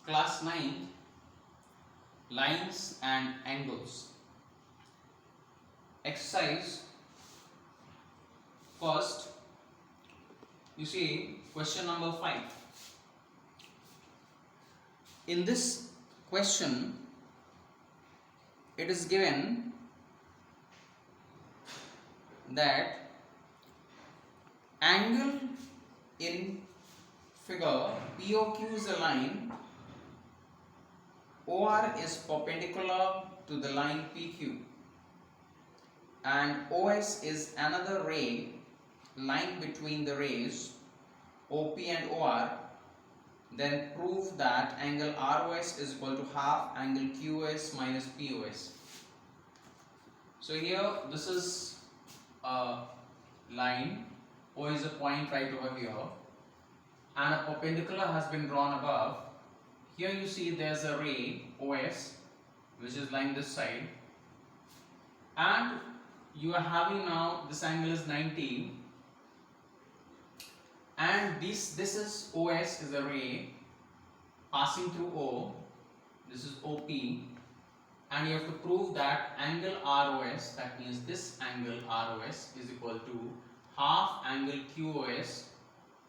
Class 9 Lines and Angles. Exercise first, you see question number 5. In this question, it is given that angle in figure POQ is a line, OR is perpendicular to the line PQ, and OS is another ray lying between the rays OP and OR. Then prove that angle ROS is equal to half angle QOS minus POS. So here this is a line, O is a point right over here, and a perpendicular has been drawn above. Here you see there's a ray OS which is lying this side, and you are having now this angle is 90, and this is OS is a ray passing through O, this is OP, and you have to prove that angle ROS, that means this angle ROS is equal to half angle QOS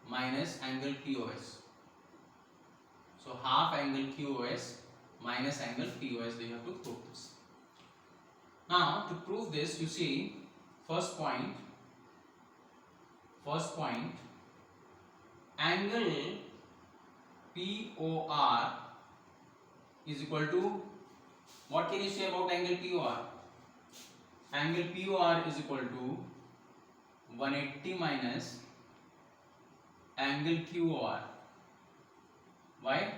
minus angle POS. So half angle QOS minus angle POS, they have to prove this. Now to prove this, you see first point, angle POR is equal to, what can you say about angle POR? Angle POR is equal to 180 minus angle QOR. Why?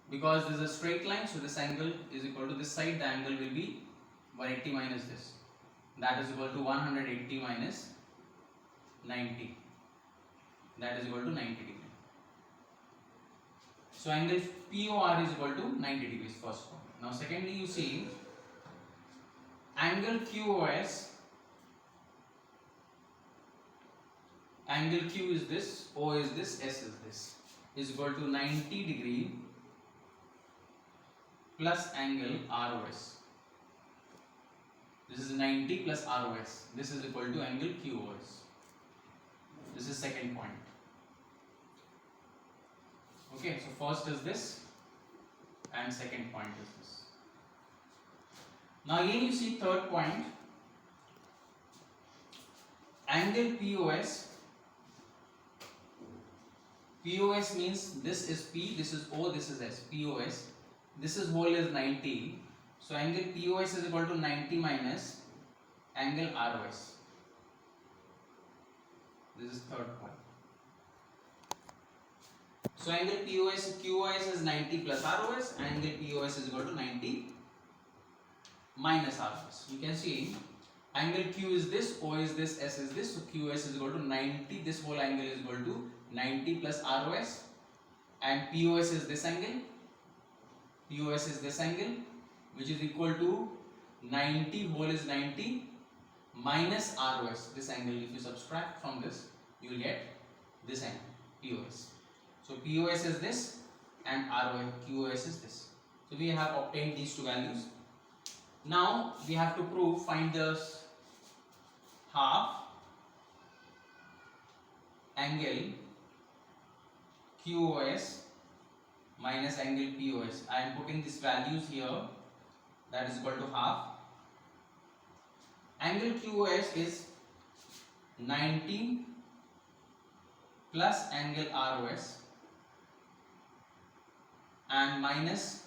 Because this is a straight line, so this angle is equal to this side, the angle will be 180 minus this. That is equal to 180 minus 90. That is equal to 90 degree. So angle POR is equal to 90 degrees, first point. Now secondly, you see angle QOS, angle Q is this, O is this, S is this, is equal to 90 degree plus angle ROS. This is 90 plus ROS. This is equal to angle QOS. This is second point. Okay, so first is this and second point is this. Now again you see third point, angle POS. POS means this is P, this is O, this is S. POS. This is whole is 90. So angle POS is equal to 90 minus angle ROS. This is third point. So angle QOS is 90 plus ROS, angle POS is equal to 90 minus ROS. You can see angle Q is this, O is this, S is this, so QOS is equal to 90, this whole angle is equal to 90 plus ROS, and POS is this angle, POS is this angle, which is equal to 90, whole is 90 minus ROS, this angle. If you subtract from this, you will get this angle, POS. So POS is this and QOS is this. So we have obtained these two values. Now we have to prove, find the half angle QOS minus angle POS. I am putting these values here, that is equal to half. Angle QOS is 90 plus angle ROS and minus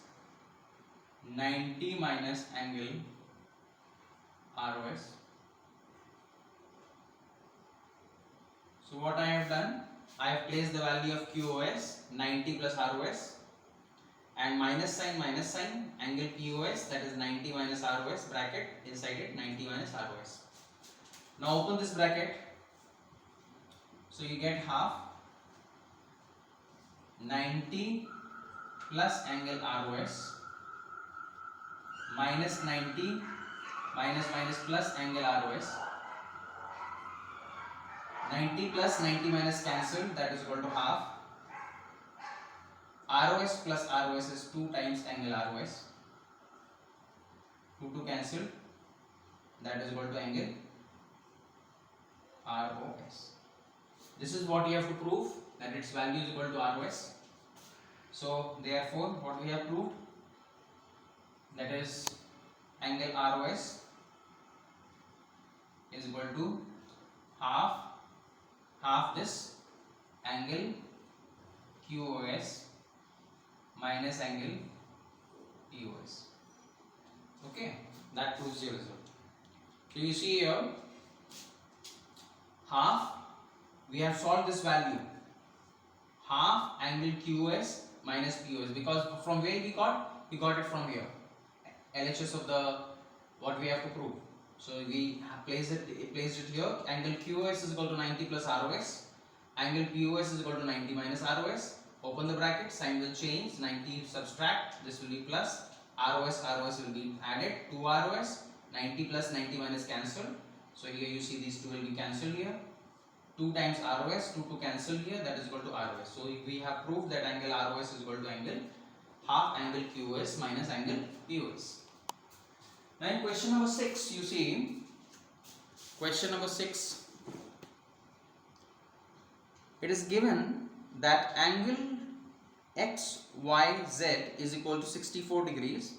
90 minus angle ROS. So what I have done, I have placed the value of QOS 90 plus ROS and minus sign, angle POS, that is 90 minus ROS, bracket inside it 90 minus ROS. Now open this bracket, so you get half 90 plus angle ROS minus 90 minus plus angle ROS. 90 plus 90 minus cancelled, that is equal to half. ROS plus ROS is 2 times angle ROS. 2 cancelled, that is equal to angle ROS. This is what you have to prove, that its value is equal to ROS. So therefore what we have proved, that is angle ROS is equal to half this angle QOS minus angle EOS. Okay, that proves your result. So you see here, half, we have solved this value, half angle QOS minus POS, because from where we got it from here, LHS of the what we have to prove. So we placed it here. Angle QOS is equal to 90 plus ROS, angle POS is equal to 90 minus ROS. Open the bracket, sign will change, 90 subtract, this will be plus, ROS will be added, 2 ROS, 90 plus 90 minus cancel. So here you see these two will be cancelled here. 2 times ROS, 2 cancel here, that is equal to ROS. So we have proved that angle ROS is equal to angle half angle QOS minus angle POS. Now in question number 6, you see, question number 6, it is given that angle XYZ is equal to 64 degrees,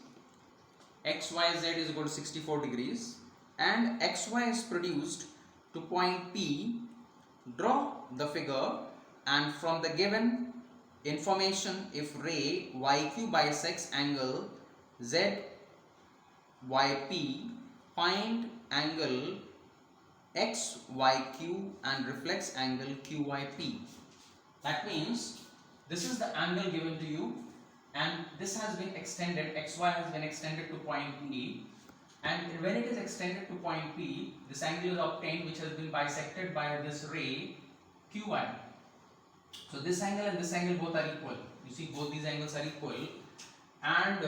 XYZ is equal to 64 degrees, and XY is produced to point P. Draw the figure, and from the given information, if ray YQ bisects angle ZYP, find angle XYQ and reflects angle QYP. That means this is the angle given to you, and this has been extended, XY has been extended to point P, and when it is extended to point P, this angle is obtained which has been bisected by this ray QY. So this angle and this angle both are equal. You see both these angles are equal, and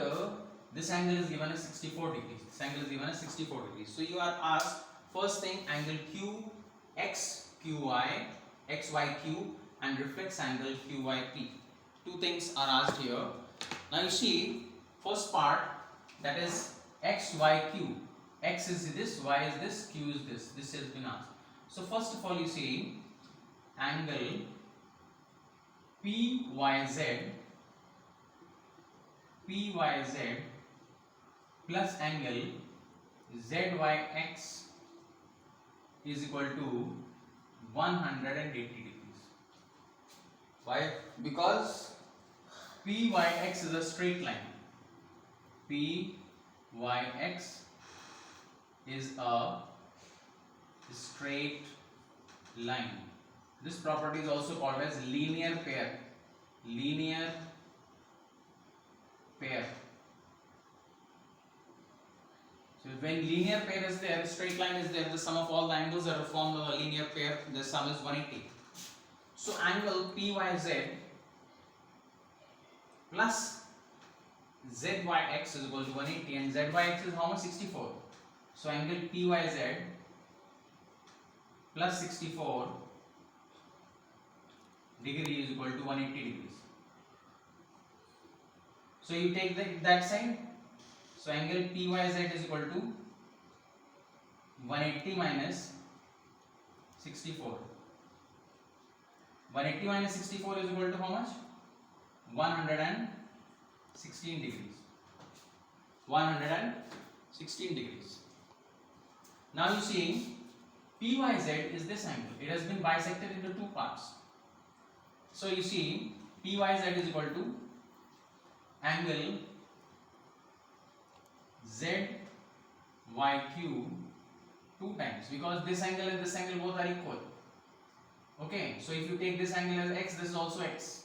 this angle is given as 64 degrees. This angle is given as 64 degrees. So you are asked, first thing, angle QXQY, XYQ and reflex angle QYP. Two things are asked here. Now you see, first part, that is XYQ. X is this, Y is this, Q is this. This has been asked. So first of all, you see angle PYZ plus angle ZYX is equal to 180 degrees. Why? Because PYX is a straight line. PYX is a straight line. This property is also called as linear pair. Linear pair. So when linear pair is there, straight line is there, the sum of all the angles that are formed of a linear pair, the sum is 180. So angle PYZ plus ZYX is equal to 180, and ZYX is how much? 64. So angle PYZ plus 64 degree is equal to 180 degrees. So you take that side. So angle PYZ is equal to 180 minus 64. 180 minus 64 is equal to how much? 116 degrees. 116 degrees. Now you see, PYZ is this angle. It has been bisected into two parts. So you see, PYZ is equal to angle ZYQ 2 times, because this angle and this angle both are equal. Okay, so if you take this angle as X, this is also X.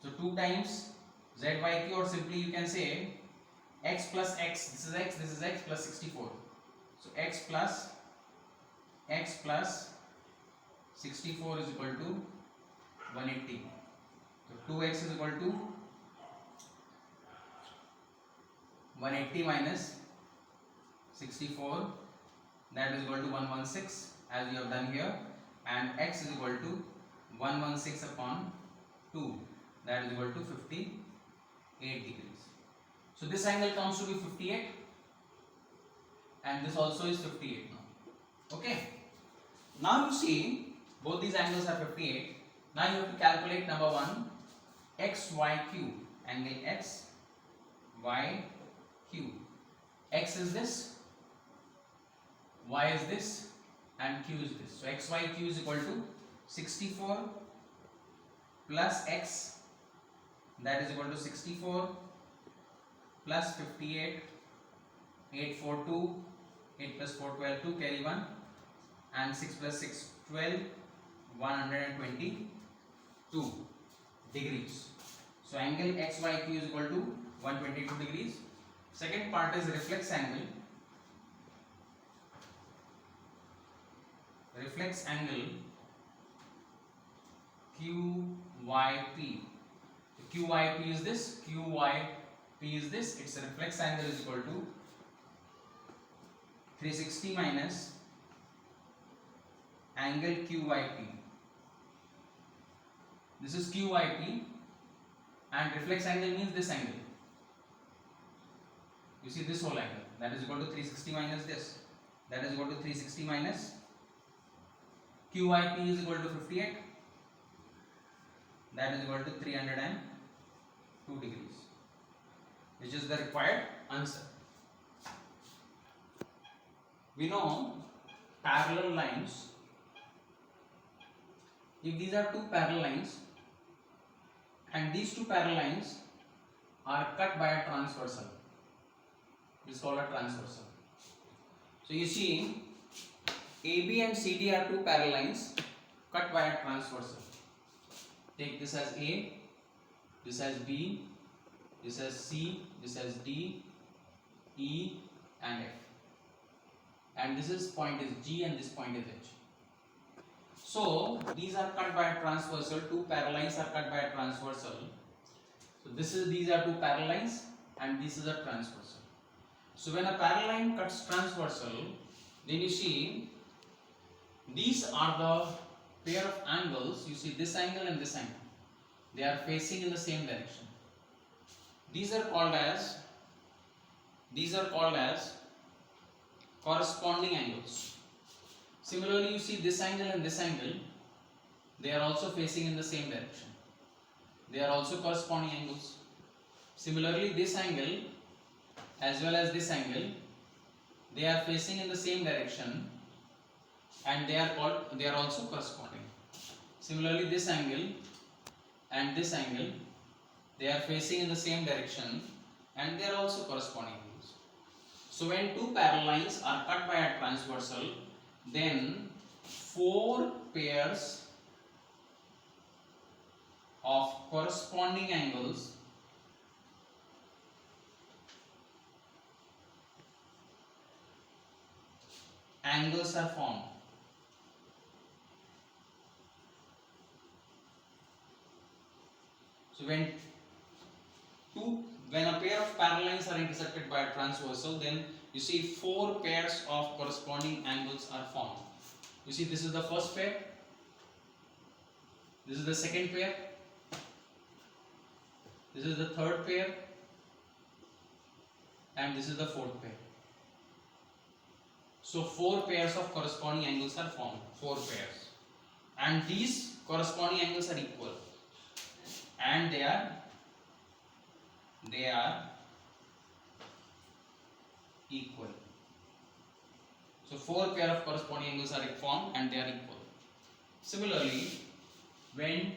So 2 times ZYQ, or simply you can say X plus X, this is X plus 64. So X plus 64 is equal to 180. So 2X is equal to 180 minus 64, that is equal to 116 as we have done here, and X is equal to 116 upon 2, that is equal to 58 degrees. So this angle comes to be 58 and this also is 58 now. Okay. Now you see both these angles are 58. Now you have to calculate number 1 XYQ, angle X, Y, Q. X is this, Y is this and Q is this. So XYQ is equal to 64 plus X, that is equal to 64 plus 58, 8 4 2, 8 plus 4 12, 2 carry 1 and 6 plus 6 12, 122 degrees. So angle XYQ is equal to 122 degrees. Second part is reflex angle. Reflex angle QYP. QYP is this, QYP is this. Its reflex angle is equal to 360 minus angle QYP. This is QYP and reflex angle means this angle. You see this whole angle, that is equal to 360 minus this, that is equal to 360 minus QYP is equal to 58, that is equal to 302 degrees, which is the required answer. We know parallel lines, if these are two parallel lines and these two parallel lines are cut by a transversal, this is called a transversal. So you see AB and CD are two parallel lines cut by a transversal. Take this as A, this as B, this as C, this as D, E and F. And this is point is G and this point is H. So these are cut by a transversal, two parallel lines are cut by a transversal. So these are two parallel lines and this is a transversal. So when a parallel line cuts transversal, then you see these are the pair of angles. You see this angle and this angle. They are facing in the same direction. These are called as corresponding angles. Similarly, you see this angle and this angle, they are also facing in the same direction. They are also corresponding angles. Similarly, this angle as well as this angle, they are facing in the same direction and they are also corresponding. Similarly, this angle and this angle, they are facing in the same direction and they are also corresponding angles. So when two parallel lines are cut by a transversal, then four pairs of corresponding angles are formed. So when a pair of parallel lines are intersected by a transversal, then you see four pairs of corresponding angles are formed. You see this is the first pair, this is the second pair, this is the third pair and this is the fourth pair. So four pairs of corresponding angles are formed, four pairs, and these corresponding angles are equal and they are equal. So four pair of corresponding angles are formed and they are equal. Similarly, when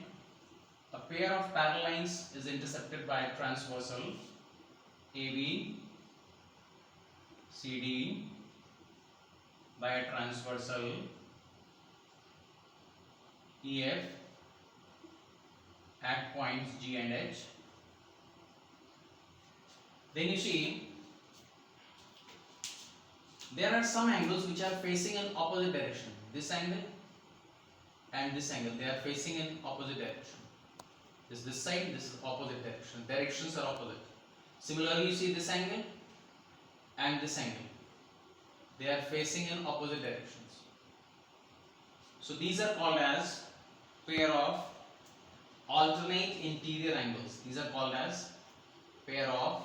a pair of parallel lines is intersected by a transversal AB, CD, by a transversal EF at points G and H, then you see there are some angles which are facing in opposite direction. This angle and this angle, they are facing in opposite direction. This side, this is opposite direction. Directions are opposite. Similarly, you see this angle and this angle, they are facing in opposite directions. So these are called as pair of alternate interior angles. These are called as pair of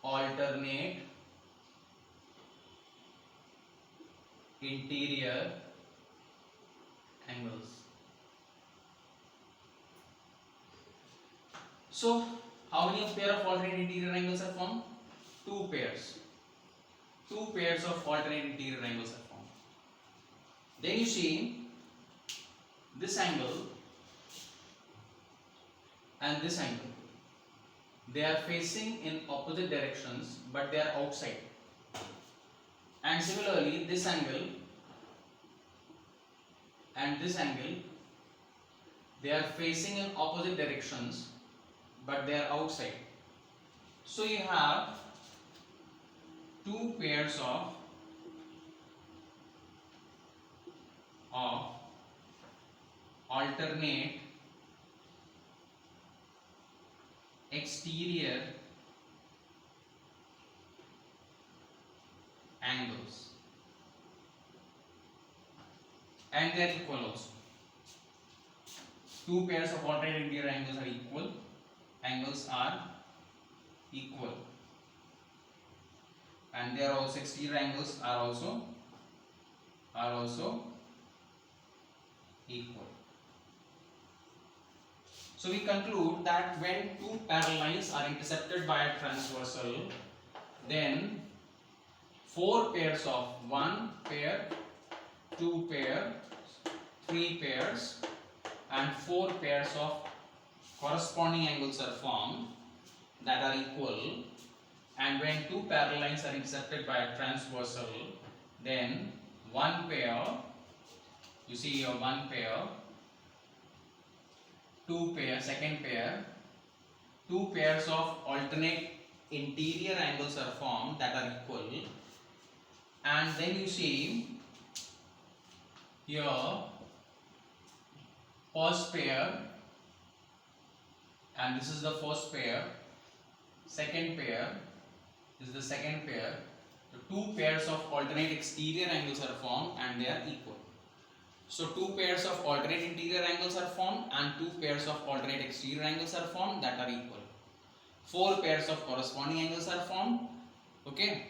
alternate interior angles. So, how many pair of alternate interior angles are formed? Two pairs. Two pairs of alternate interior angles are formed. Then you see this angle and this angle. They are facing in opposite directions, but they are outside. And similarly, this angle and this angle, they are facing in opposite directions, but they are outside. So you have two pairs of alternate exterior angles, and they are equal also. Two pairs of alternate interior angles are equal. Angles are equal, and their also exterior angles are also equal. So we conclude that when two parallel lines are intersected by a transversal, then four pairs of one pair, two pair, three pairs, and four pairs of corresponding angles are formed that are equal. And when two parallel lines are intersected by a transversal, then one pair, you see here one pair, two pair, second pair, two pairs of alternate interior angles are formed that are equal. And then you see here first pair, and this is the first pair, second pair, this is the second pair. The two pairs of alternate exterior angles are formed and they are equal. So two pairs of alternate interior angles are formed and two pairs of alternate exterior angles are formed that are equal. Four pairs of corresponding angles are formed. Okay.